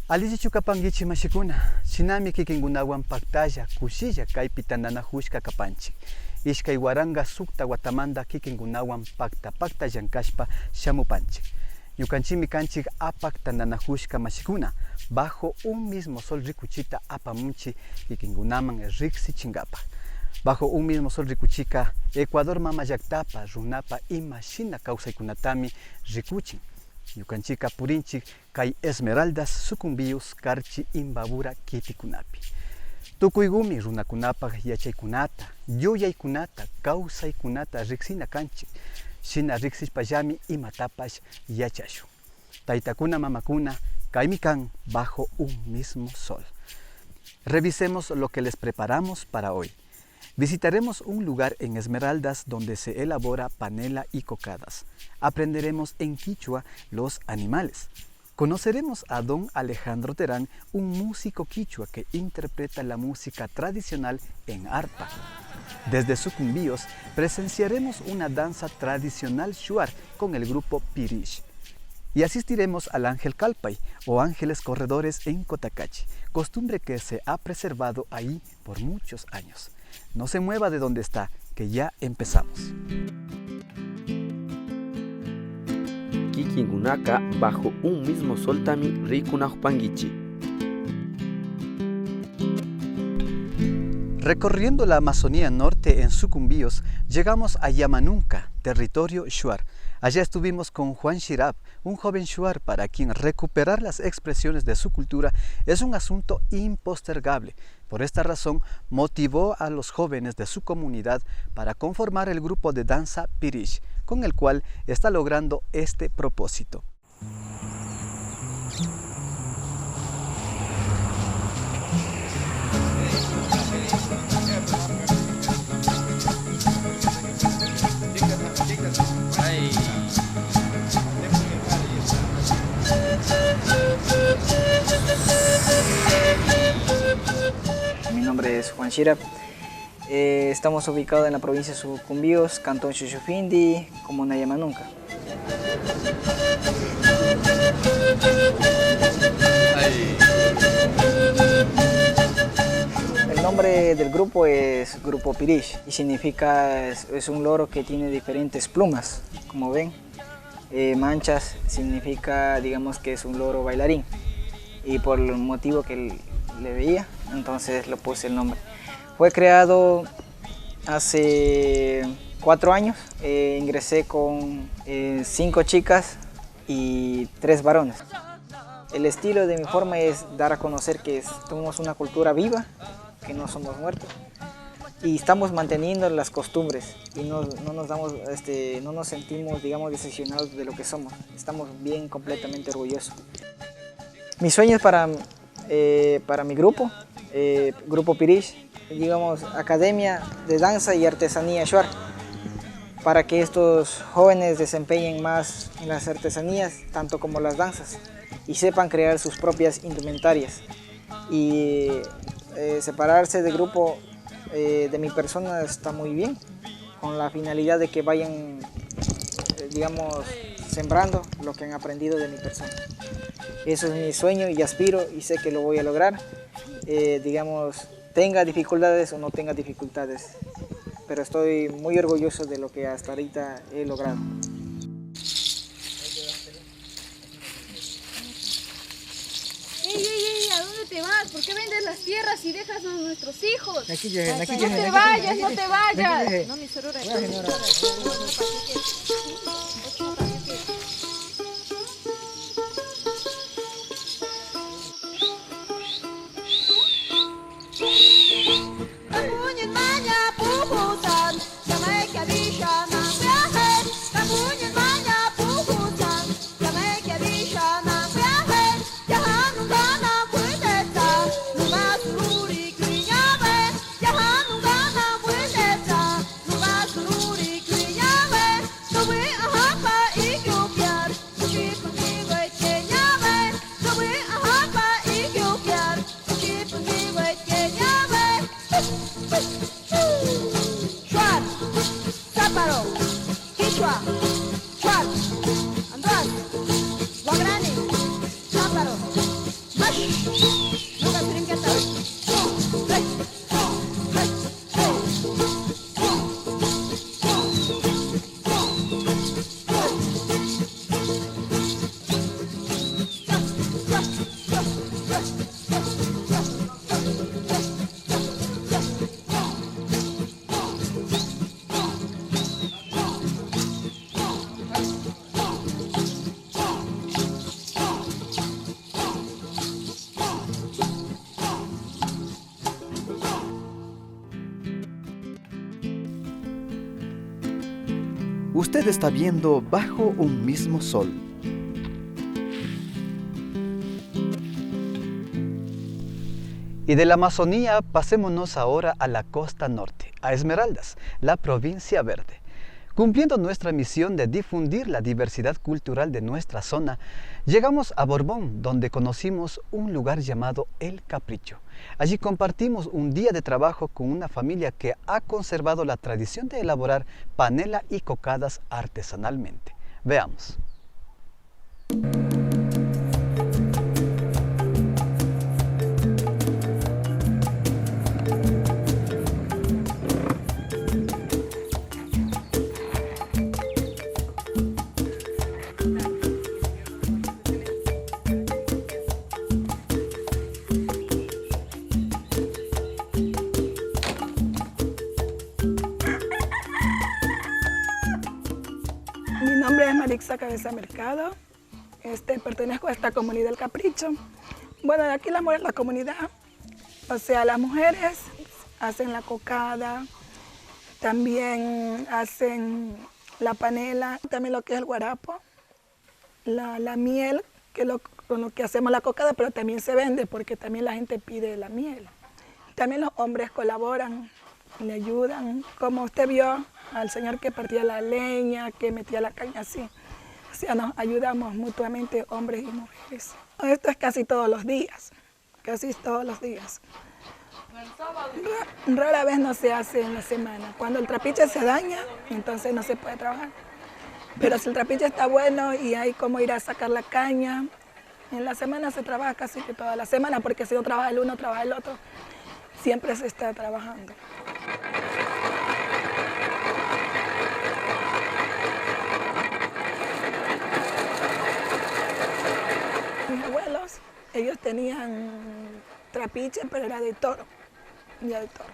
Alici chukapangichi mashikuna, shinami kikinkunawan paktalla, kushilla kaypi tananajushka kapanchik. Ishkay waranga sukta watamanta kikinkunawan pakta llankashpa shamupanchik. Ñukanchimi kanchik apak tananajushka mashikuna, bajo un mismo sol rikuchita apamunchi kikinkunaman riksichinkapa. Bajo un mismo sol rikuchika, Ecuador mama llaktapa runapa ima shina kawsaykunatami rikuchin. Ñukanchika purinchik kay Esmeraldas sucumbiyus karchi imbabura kitikunapi. Tukuygumi runakunapaq yachaykunata, yuyaykunata, kawsaykunata riksina kanchik. Shina riksishpallami imatapash yachashun. Taytakuna mamakuna, kaymi kan bajo un mismo sol. Revisemos lo que les preparamos para hoy. Visitaremos un lugar en Esmeraldas donde se elabora panela y cocadas. Aprenderemos en quichua los animales. Conoceremos a don Alejandro Terán, un músico quichua que interpreta la música tradicional en arpa. Desde Sucumbíos presenciaremos una danza tradicional shuar con el grupo Pirish. Y asistiremos al ángel calpay o ángeles corredores en Cotacachi, costumbre que se ha preservado ahí por muchos años. No se mueva de donde está, que ya empezamos. Kikinkunaka bajo un mismo sol tami rikunajpangichi. Recorriendo la Amazonía Norte en Sucumbíos, llegamos a Yamanunca, territorio shuar. Allá estuvimos con Juan Shirab, un joven shuar para quien recuperar las expresiones de su cultura es un asunto impostergable. Por esta razón, motivó a los jóvenes de su comunidad para conformar el grupo de danza Pirish, con el cual está logrando este propósito. Mi nombre es Juan Shirab. Estamos ubicados en la provincia de Sucumbíos, cantón Chuchufindi, comuna de Yamanunca. El nombre del grupo es Grupo Pirish y significa, es un loro que tiene diferentes plumas, como ven. Manchas significa, digamos que es un loro bailarín, y por el motivo que le veía, entonces le puse el nombre. Fue creado hace 4 años, ingresé con 5 chicas y 3 varones. El estilo de mi forma es dar a conocer que somos una cultura viva, que no somos muertos, y estamos manteniendo las costumbres y no nos sentimos, digamos, decepcionados de lo que somos. Estamos bien, completamente orgullosos. Mis sueños para mi grupo, Grupo Pirish, digamos, academia de danza y artesanía shuar, para que estos jóvenes desempeñen más en las artesanías, tanto como las danzas, y sepan crear sus propias indumentarias. Y separarse del grupo de mi persona está muy bien, con la finalidad de que vayan, digamos, sembrando lo que han aprendido de mi persona. Eso es mi sueño y aspiro y sé que lo voy a lograr, digamos, tenga dificultades o no tenga dificultades, pero estoy muy orgulloso de lo que hasta ahorita he logrado. ¡Ey! ¿A dónde te vas? ¿Por qué vendes las tierras y dejas a nuestros hijos? No te vayas. No, mi sorora. Hapa Usted está viendo Bajo un mismo sol. Y de la Amazonía pasémonos ahora a la costa norte, a Esmeraldas, la provincia verde. Cumpliendo nuestra misión de difundir la diversidad cultural de nuestra zona, llegamos a Borbón, donde conocimos un lugar llamado El Capricho. Allí compartimos un día de trabajo con una familia que ha conservado la tradición de elaborar panela y cocadas artesanalmente. Veamos. Mi nombre es Marixa Cabeza Mercado, pertenezco a esta comunidad del Capricho. Bueno, de aquí la comunidad, o sea, las mujeres hacen la cocada, también hacen la panela, también lo que es el guarapo, la miel, que es con lo que hacemos la cocada, pero también se vende porque también la gente pide la miel. También los hombres colaboran, le ayudan, como usted vio al señor que partía la leña, que metía la caña así. O sea, nos ayudamos mutuamente, hombres y mujeres. Esto es casi todos los días, casi todos los días. Rara vez no se hace en la semana. Cuando el trapiche se daña, entonces no se puede trabajar. Pero si el trapiche está bueno y hay como ir a sacar la caña, en la semana se trabaja casi que toda la semana, porque si no trabaja el uno, trabaja el otro. Siempre se está trabajando. Mis abuelos, ellos tenían trapiche, pero era de toro, ya de toro.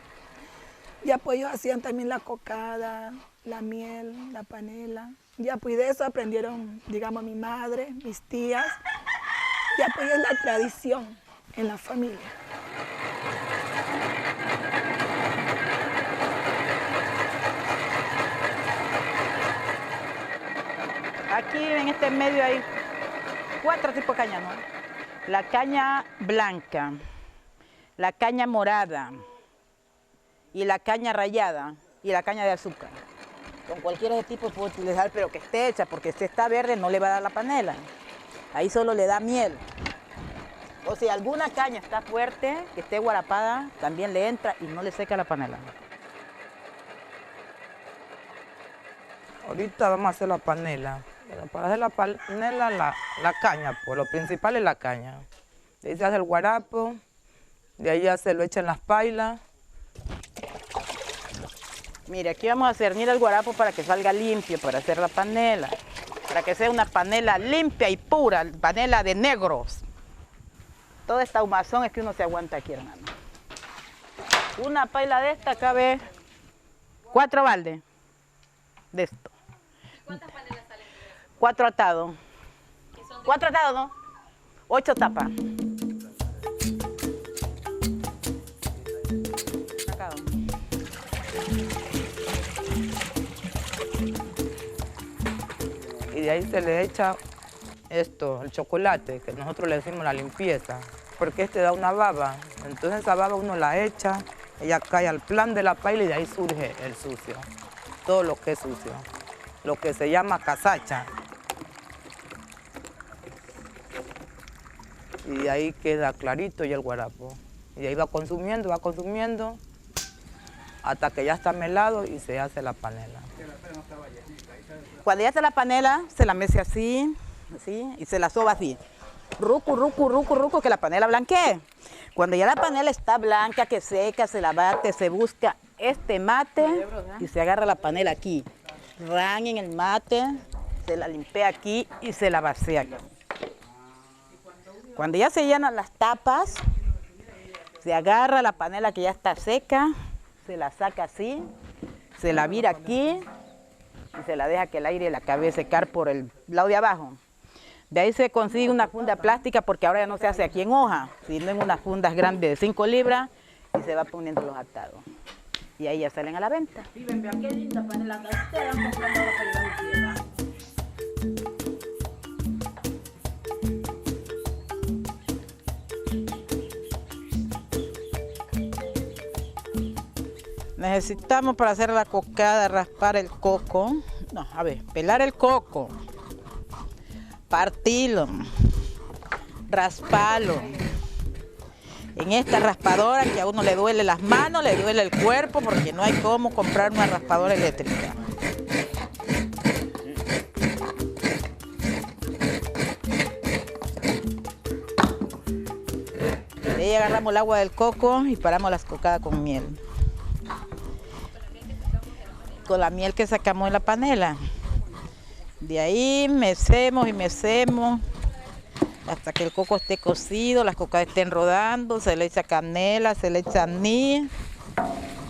Ya pues ellos hacían también la cocada, la miel, la panela. Ya pues de eso aprendieron, digamos, mi madre, mis tías. Ya pues es la tradición en la familia. Aquí en este medio hay 4 tipos de caña, ¿no? La caña blanca, la caña morada, y la caña rallada, y la caña de azúcar. Con cualquiera de tipo puedo utilizar, pero que esté hecha, porque si está verde no le va a dar la panela. Ahí solo le da miel. O si alguna caña está fuerte, que esté guarapada, también le entra y no le seca la panela. Ahorita vamos a hacer la panela. Pero para hacer la panela, la caña, pues lo principal es la caña. De ahí se hace el guarapo, de ahí ya se lo echan las pailas. Mire, aquí vamos a cernir el guarapo para que salga limpio, para hacer la panela. Para que sea una panela limpia y pura, panela de negros. Toda esta humazón es que uno se aguanta aquí, hermano. Una paila de esta cabe 4 baldes de esto. ¿Cuántas panelas salen? 4 atados. 4 atados, ¿no? 8 tapas. Y de ahí se le echa esto, el chocolate, que nosotros le decimos la limpieza, porque este da una baba. Entonces esa baba uno la echa, ella cae al plan de la paila y de ahí surge el sucio. Todo lo que es sucio, lo que se llama casacha. Y de ahí queda clarito y el guarapo. Y de ahí va consumiendo, hasta que ya está melado y se hace la panela. Cuando ya está la panela, se la mece así, y se la soba así. Rucu, que la panela blanquee. Cuando ya la panela está blanca, que seca, se la bate, se busca este mate y se agarra la panela aquí. Ran en el mate, se la limpia aquí y se la vacía aquí. Cuando ya se llenan las tapas, se agarra la panela que ya está seca, se la saca así, se la vira aquí y se la deja que el aire la acabe de secar por el lado de abajo. De ahí se consigue una funda plástica, porque ahora ya no se hace aquí en hoja, sino en unas fundas grandes de 5 libras y se va poniendo los atados. y ahí ya salen a la venta. Miren, vean qué linda panela que están comprando ahora para llevar a tierra. Necesitamos para hacer la cocada raspar el coco. No, a ver, pelar el coco, partirlo, rasparlo. En esta raspadora que a uno le duele las manos, le duele el cuerpo, porque no hay cómo comprar una raspadora eléctrica. De ahí agarramos el agua del coco y paramos las cocadas con miel. Con la miel que sacamos de la panela. De ahí mecemos y mecemos hasta que el coco esté cocido, las cocadas estén rodando, se le echa canela, se le echa anís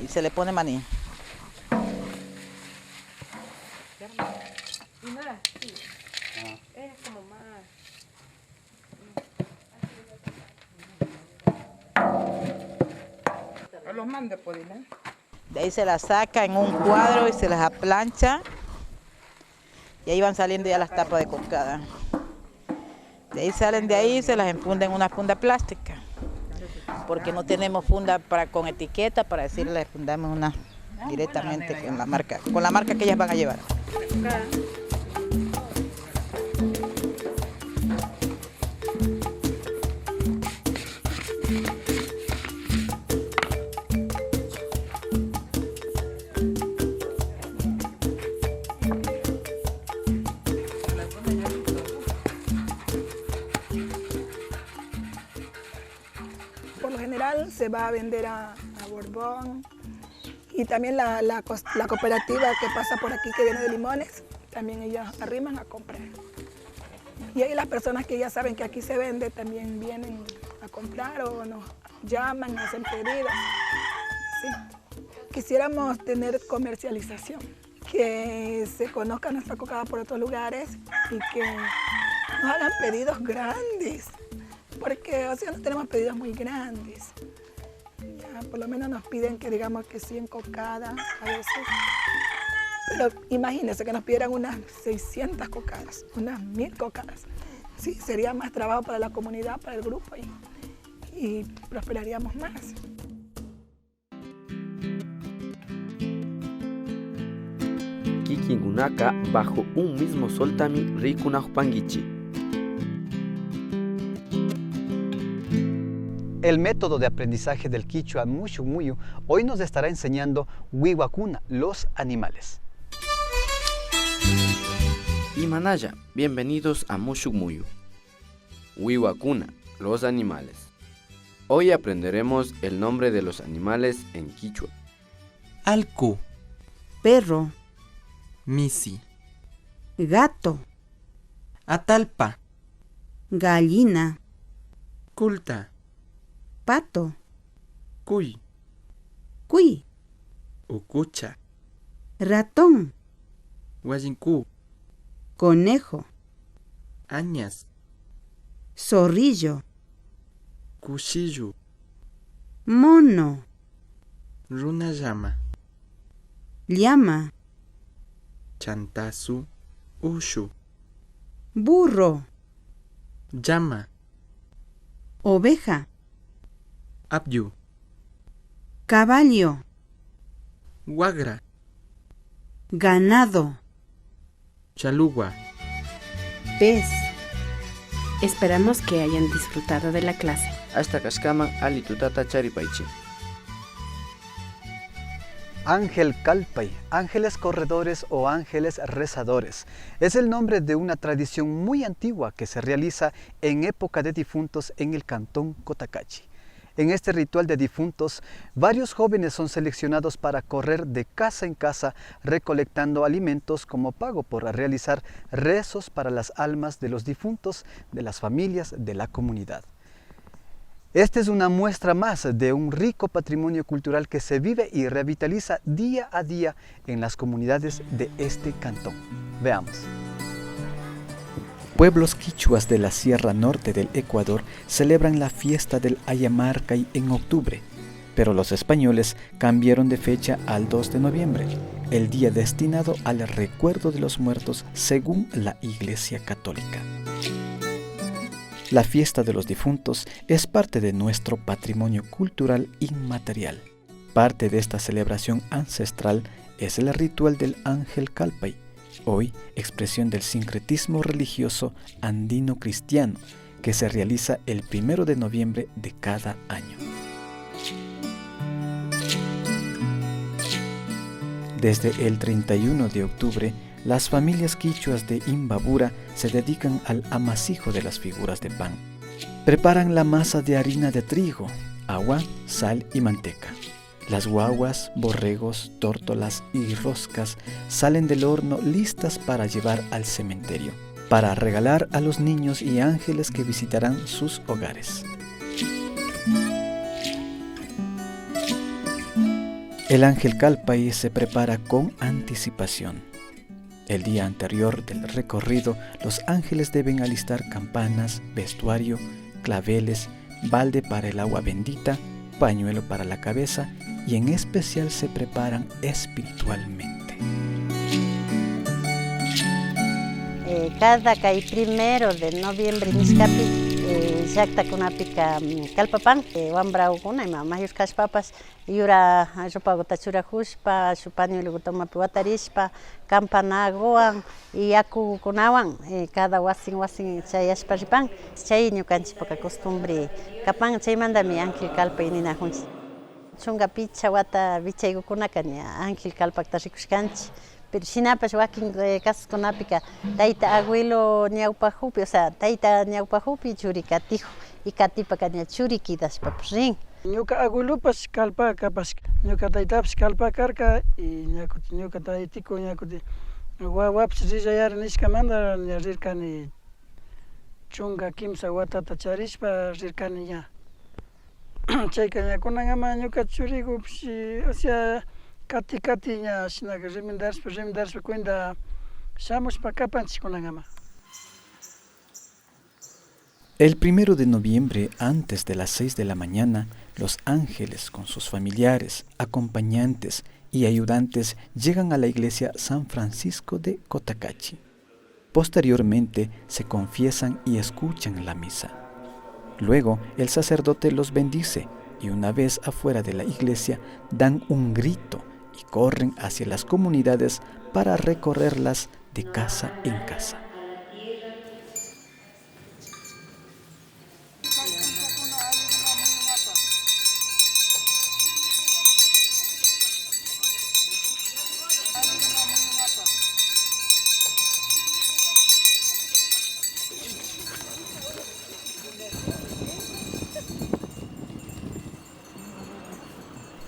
y se le pone maní. Los mande, Podina. De ahí se las saca en un cuadro y se las aplancha. Y ahí van saliendo ya las tapas de cocada. De ahí salen de ahí y se las enfunden en una funda plástica. Porque no tenemos funda con etiqueta para decirles, les fundamos una directamente con la marca que ellas van a llevar. Por lo general se va a vender a Borbón y también la cooperativa que pasa por aquí que viene de Limones, también ellos arriman a comprar. Y ahí las personas que ya saben que aquí se vende también vienen a comprar o nos llaman, nos hacen pedidos. Sí. Quisiéramos tener comercialización, que se conozca nuestra cocada por otros lugares y que nos hagan pedidos grandes. Porque o sea, no tenemos pedidos muy grandes. Ya, por lo menos nos piden que digamos que 100 cocadas a veces. Pero imagínense que nos pidieran unas 600 cocadas, unas 1000 cocadas. Sí, sería más trabajo para la comunidad, para el grupo y prosperaríamos más. Kikingunaka bajo un mismo soltami rikunajpangichi. El método de aprendizaje del quichua Muxugmuyu hoy nos estará enseñando Wiwakuna, los animales. Imanaya, bienvenidos a Muxugmuyu. Wiwakuna, los animales. Hoy aprenderemos el nombre de los animales en quichua. Alcu, perro, misi, gato, atalpa, gallina, culta, pato, cuy, cuy, ucucha, ratón, guayincu, conejo, añas, zorrillo, cuchillo, mono, runayama, llama, chantazu, ushu, burro, llama, oveja, abyu, caballo, guagra, ganado, chalugua. Pez. Esperamos que hayan disfrutado de la clase. Hasta Kashkaman Ali Tutata Charipaichi. Ángel Calpay, ángeles corredores o ángeles rezadores. Es el nombre de una tradición muy antigua que se realiza en época de difuntos en el cantón Cotacachi. En este ritual de difuntos, varios jóvenes son seleccionados para correr de casa en casa recolectando alimentos como pago por realizar rezos para las almas de los difuntos de las familias de la comunidad. Esta es una muestra más de un rico patrimonio cultural que se vive y revitaliza día a día en las comunidades de este cantón. Veamos. Pueblos quichuas de la Sierra Norte del Ecuador celebran la fiesta del Ayamarcay en octubre. pero los españoles cambiaron de fecha al 2 de noviembre, el día destinado al recuerdo de los muertos según la Iglesia Católica. La fiesta de los difuntos es parte de nuestro patrimonio cultural inmaterial. Parte de esta celebración ancestral es el ritual del Ángel Calpay, hoy expresión del sincretismo religioso andino cristiano, que se realiza el 1 de noviembre de cada año. Desde el 31 de octubre, las familias quichuas de Imbabura se dedican al amasijo de las figuras de pan. Preparan la masa de harina de trigo, agua, sal y manteca. Las guaguas, borregos, tórtolas y roscas salen del horno listas para llevar al cementerio, para regalar a los niños y ángeles que visitarán sus hogares. El Ángel Calpay se prepara con anticipación. El día anterior del recorrido, los ángeles deben alistar campanas, vestuario, claveles, balde para el agua bendita, pañuelo para la cabeza y en especial se preparan espiritualmente. Cada 1 de noviembre Niscapi Jacta kunapika kalpapan wambrau kuna ima mayuskas papas yura ropa gotachura huspa supañuelo gotomapi watarishpa campanagoan y yaku kunawan cada wasin chayashpa ripan chay ñukanchipaka costumbre kapan chaymantami Ángel Calpay nina junchis chunga picha wata bichaykukunaka ña Ángel Calpakta rikushkanchik. Pero shinapas wakin casuskunapika tayta abuelo ñawpajupi, o sea, tayta ñawpajupi churi katijo y katipaka ña churi kidashpapas rin. Ñuka abuelopas kalpakapas, ñuka taytapas kalpakarka y ñuka taytiku ñakuti wawapas rillayari nishkamanta ña rirkani chunga kimsa watata charishpa rirkani ña. Chayka ña kunanama ñuka churikupish, o sea, Kati ña shinaka remendarishpa cuenta shamushpa kapanchik kunanama. El 1 de noviembre, antes de las 6 de la mañana, los ángeles con sus familiares, acompañantes y ayudantes llegan a la iglesia San Francisco de Cotacachi. Posteriormente se confiesan y escuchan la misa. Luego el sacerdote los bendice y una vez afuera de la iglesia dan un grito y corren hacia las comunidades para recorrerlas de casa en casa.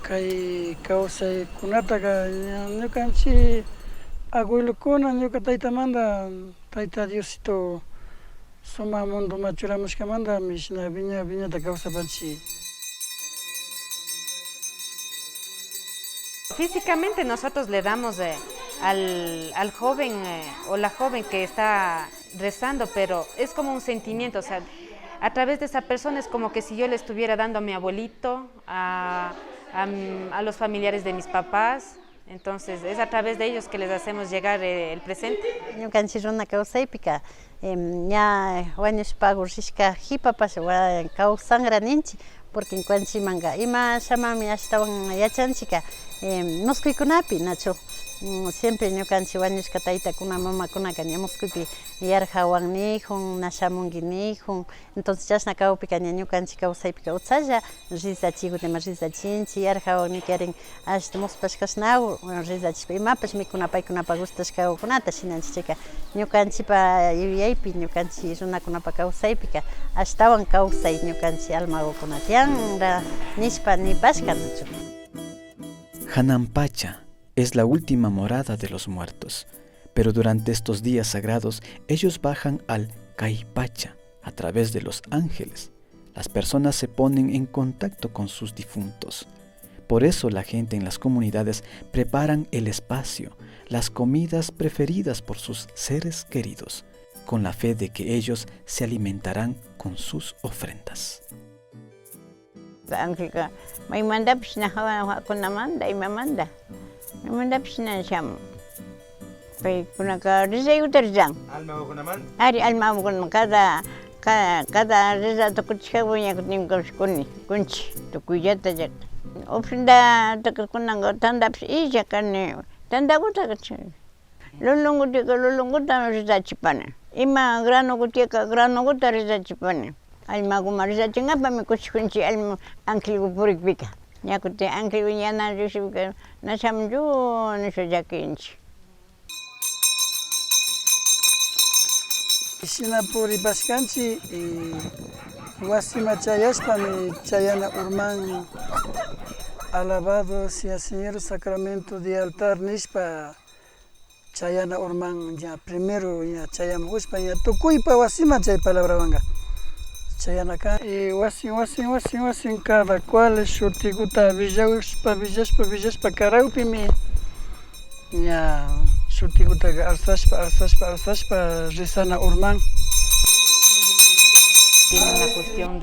Kay kawsay kunataka ñukanchik abuelokuna ñuka taytamanta tayta Diosito sumak mundoma churamushkamanta mishna viñata kawsapanchik. Físicamente nosotros le damos al joven o la joven que está rezando, pero es como un sentimiento, o sea, a través de esa persona es como que si yo le estuviera dando a mi abuelito, a los familiares de mis papás, entonces es a través de ellos que les hacemos llegar el presente. Ñukanchik runa kawsaypika ña wañushpa agurrishka hipapas kawsangraninchik porque ñukanchikmanka ima shamami ashtawan yachanchika muskuykunapi nachu siempre ñukanchik wañushka taytakuna mamakunaka ña muskuypi yarhawan nijun na shamunki nijun entonces chashna kawpika ña ñukanchik kawsaypika utsalla risachikutima risachinchik yarhawan nikarin ashta muspashkashnawan risachishpa imapash mikuna paykunapa gustashkakunata shinanchik chayka ñukanchikpa yuyaypi ñukanchik runakunapa kawsaypika ashtawan kawsay ñukanchik almagukuna tiyanra nishpa nipashka nachu. Hanampacha es la última morada de los muertos, pero durante estos días sagrados ellos bajan al Caipacha a través de los ángeles. Las personas se ponen en contacto con sus difuntos. Por eso la gente en las comunidades preparan el espacio, las comidas preferidas por sus seres queridos, con la fe de que ellos se alimentarán con sus ofrendas. Angka may mandapis na hawa ko naman dai mamanda. May mandapis na siyam. Kay kunaka rizay uterjang. Alma ko naman. Ari alma mo kun kada riza to kutska bunya kuting kunci to kujata jak. Ofrenda to kunanga tandapis ija kan tanda guta kacil. Lulungu ta riza chipane. Ima grano guta riza chipane. Alma gumariza chinga pa mi kuchkunchi alma angkil gupurik pika. Nyakute angkil winyana risibka na samju ni sojakinchi. Sinapuri baskanchi wasima chayaspa mi chayana urman alabado sea Señor Sacramento de altar nishpa chayana urman ya primero ya chayamushpa ya tukuypa wasima chay palabra vanga. Chayanaka wasin cada cual shutikuta villashpa karaupimi ya shutikuta arsashpa risana urman. Tiene una cuestión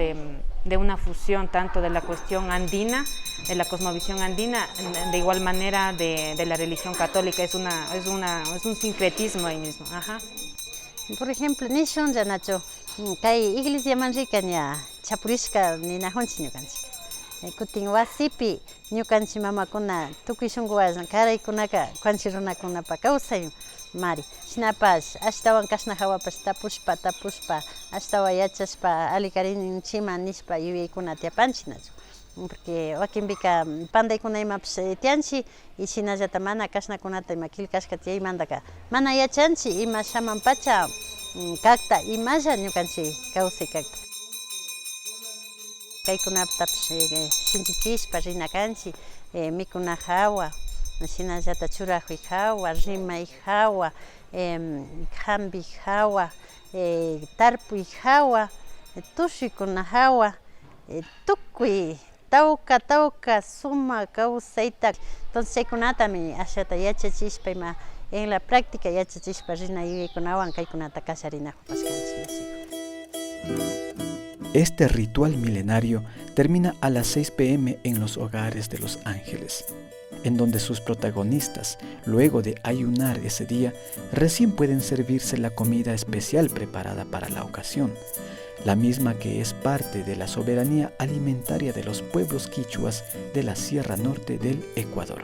de una fusión tanto de la cuestión andina, de la cosmovisión andina, de igual manera de la religión católica, es un sincretismo ahí mismo. Ajá. Por ejemplo, ni son ya nacho, kay iglesia manrica nya chapurishka ni nahonchi ñukanchik. Kutin wasipi ñukanchi mamakuna tukuy shunkuwan karaykunaka kwanchi runakunapa kawsay mari. Shinapash ashtawan kashna hawapash tapushpa ashtawa yachashpa alikarinchima nishpa yuyaykuna tiapanchik nachu. Porque wakinpika pandaykuna imapish tianchi y shinallata mana kashnakunata ima killkashka tiyaymantaka mana yachanchi ima shamanpacha kakta imalla ñukanchik kawsay kakta. Kaykunaptapish sinchichishpa rina kanchik mikuna hawa, shinallata churajuy hawa, rimay hawa, hambi hawa, tarpuy hawa, tushuykuna hawa, tukuy tawka suma kawsayta. Entonces chaykunatami ashata yachachishpa ima en la práctica yachachishpa rina yuyaykunawan kaykunata kasharinakupashkanchik. Este ritual milenario termina a las 6 p.m. en los hogares de los ángeles, en donde sus protagonistas, luego de ayunar ese día, recién pueden servirse la comida especial preparada para la ocasión, la misma que es parte de la soberanía alimentaria de los pueblos quichuas de la Sierra Norte del Ecuador.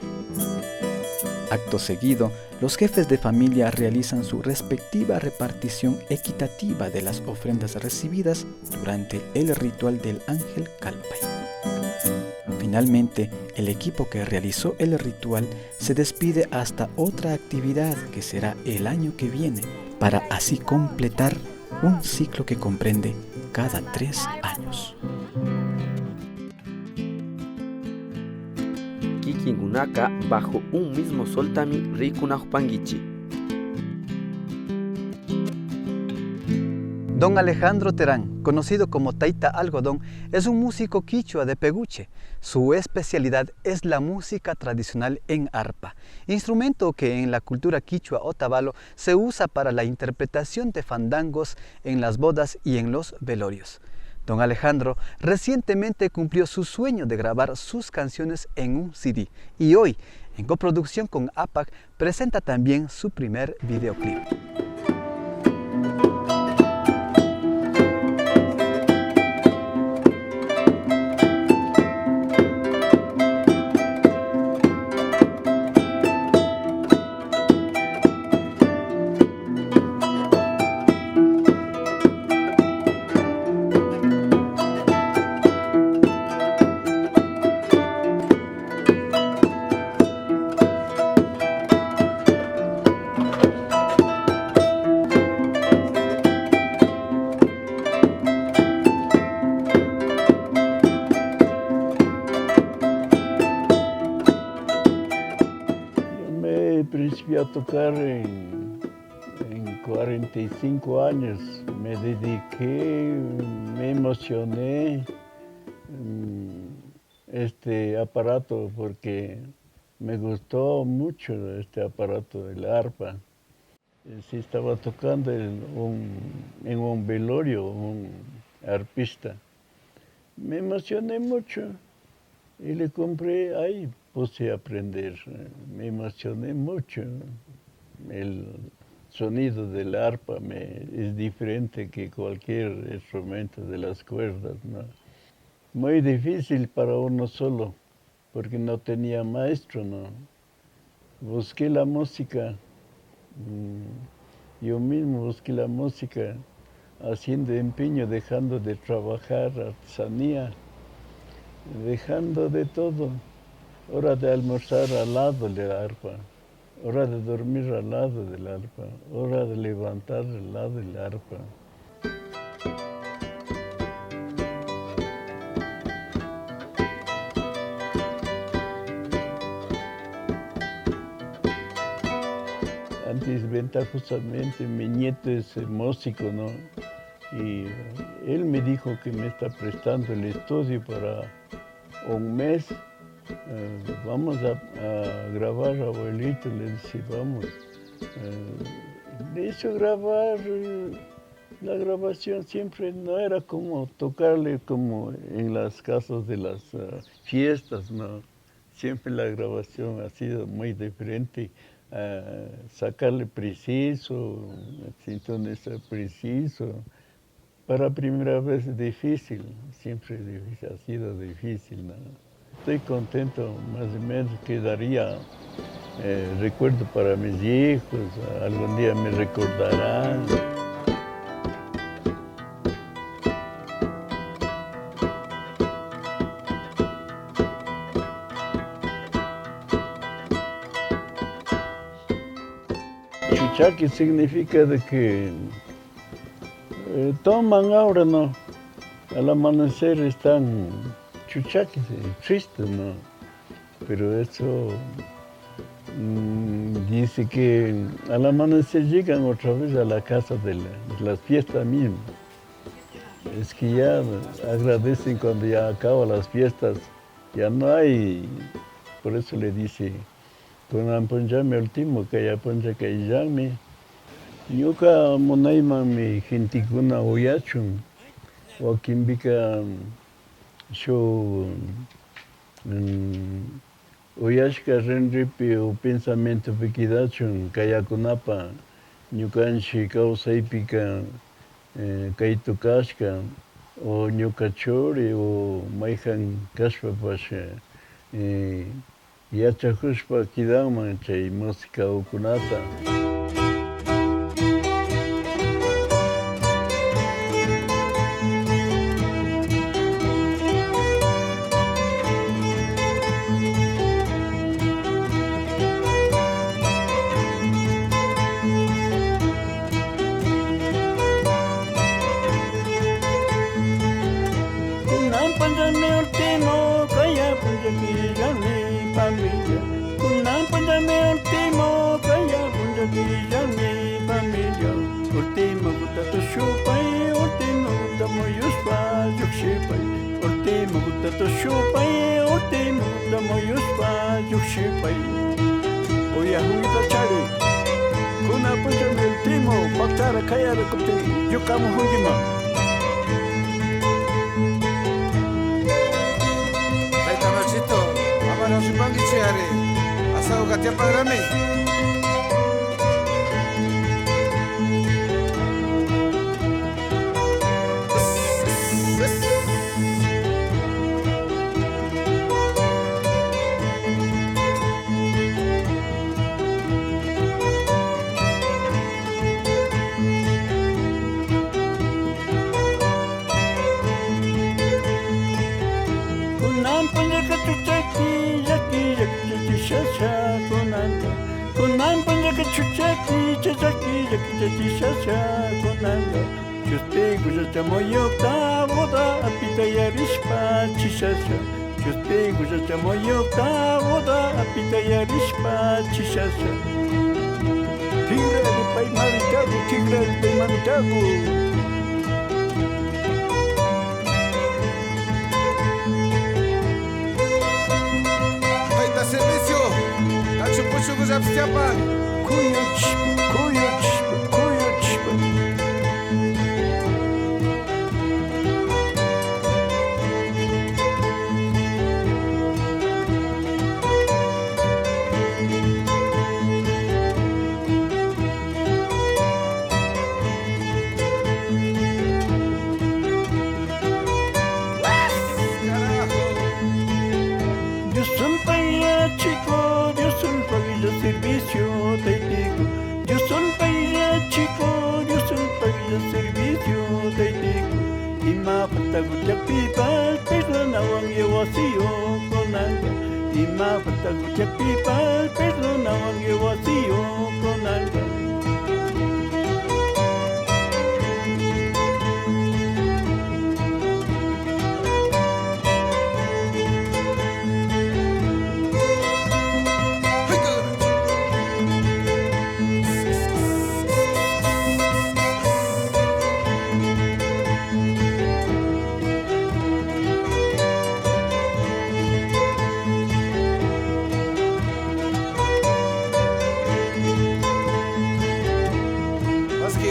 Acto seguido, los jefes de familia realizan su respectiva repartición equitativa de las ofrendas recibidas durante el ritual del ángel Calpay. Finalmente, el equipo que realizó el ritual se despide hasta otra actividad que será el año que viene, para así completar un ciclo que comprende cada 3 años. Kikingunaka bajo un mismo soltami rikunajpangichi. Don Alejandro Terán, conocido como Taita Algodón, es un músico quichua de Peguche. Su especialidad es la música tradicional en arpa, instrumento que en la cultura quichua otavalo se usa para la interpretación de fandangos en las bodas y en los velorios. Don Alejandro recientemente cumplió su sueño de grabar sus canciones en un CD y hoy, en coproducción con APAC, presenta también su primer videoclip. Principié a tocar en 45 años. Me dediqué, me emocioné este aparato porque me gustó mucho este aparato del arpa. Sí, estaba tocando en un velorio, un arpista. Me emocioné mucho y le compré, ahí puse a aprender. Me emocioné mucho. El sonido del arpa es diferente que cualquier instrumento de las cuerdas, ¿no? Muy difícil para uno solo, porque no tenía maestro, ¿no? Busqué la música, yo mismo busqué la música, haciendo empeño, dejando de trabajar, artesanía, dejando de todo. Hora de almorzar al lado del arpa, hora de dormir al lado del arpa, hora de levantar al lado del arpa. Antes, ventajosamente, mi nieto es músico, ¿no? Y él me dijo que me está prestando el estudio para un mes. Vamos a grabar, abuelito, le dice, vamos. Le hizo grabar, la grabación siempre no era como tocarle como en las casas de las fiestas, ¿no? Siempre la grabación ha sido muy diferente. Sacarle preciso, sintonizar preciso. Para primera vez es difícil, siempre difícil, ha sido difícil, ¿no? Estoy contento, más o menos quedaría recuerdo para mis hijos, algún día me recordarán. Chuchaqui significa de que toman ahora, ¿no? Al amanecer están chuchaquis, tristes, ¿no? Pero eso dice que al amanecer llegan otra vez a la casa de las fiestas mismas. Es que ya agradecen cuando ya acaban las fiestas, ya no hay, por eso le dice, con amponjame último, que ya ponja que llame. Yuka monaima mi genticuna oyachun, o quimbika show oyashka renripi o pensamiento piquidachun, kayakunapa, ñukanchi kausaypika kaytukashka, o ñukachori, o mayhan kashpapash, yachakushpa kidanman chay música ukunata. servicio de tico. Y ma falta gucha pipa, perdona wan yo vacío con anga. Y ma falta gucha pipa, perdona wan yo vacío con anga.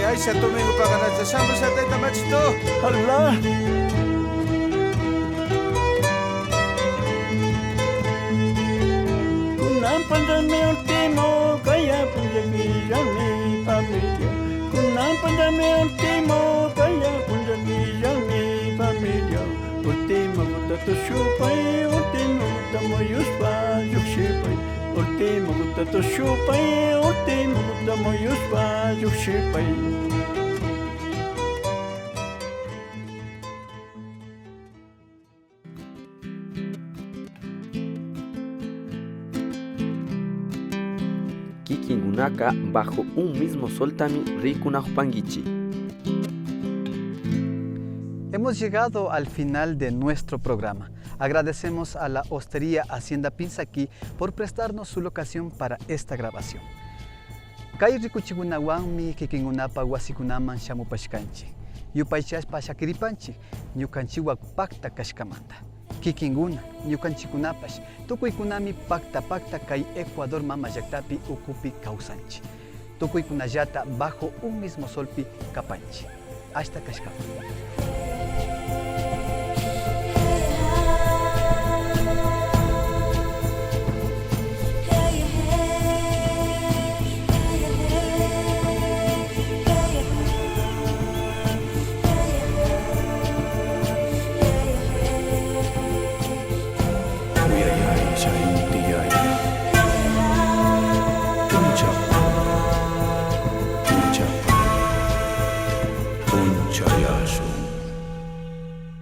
Aisha domingo para ganar samba sa teta machito. Allah. Kunam pandami ultimo kaya punjamija mi familia. Kunam pandami ultimo kaya punjamija mi familia. Ultimo gutato shupai, ultimo gutamo yuspa yukshipai. Ultimo gutato shupai, ultimo gutamo yuspa yukshipai. Kikingunaka bajo un mismo sol tami rikunajupanguichi. Hemos llegado al final de nuestro programa. Agradecemos a la Hostería Hacienda Pinzaquí por prestarnos su locación para esta grabación. Kay rikuchigunawanmi kikingunapa wasikunaman shamupashkanchik. Yupaychaspa shakiripanchik, ñukanchiwak pakta kashkamanta. Kikinguna, ñukanchikunapash, tukuykunami pakta kay Ecuador mama llaktapi ukupi kawsanchik. Tukuykunallata bajo un mismo solpi kapanchik. Hasta kashkamanta. Puncha ya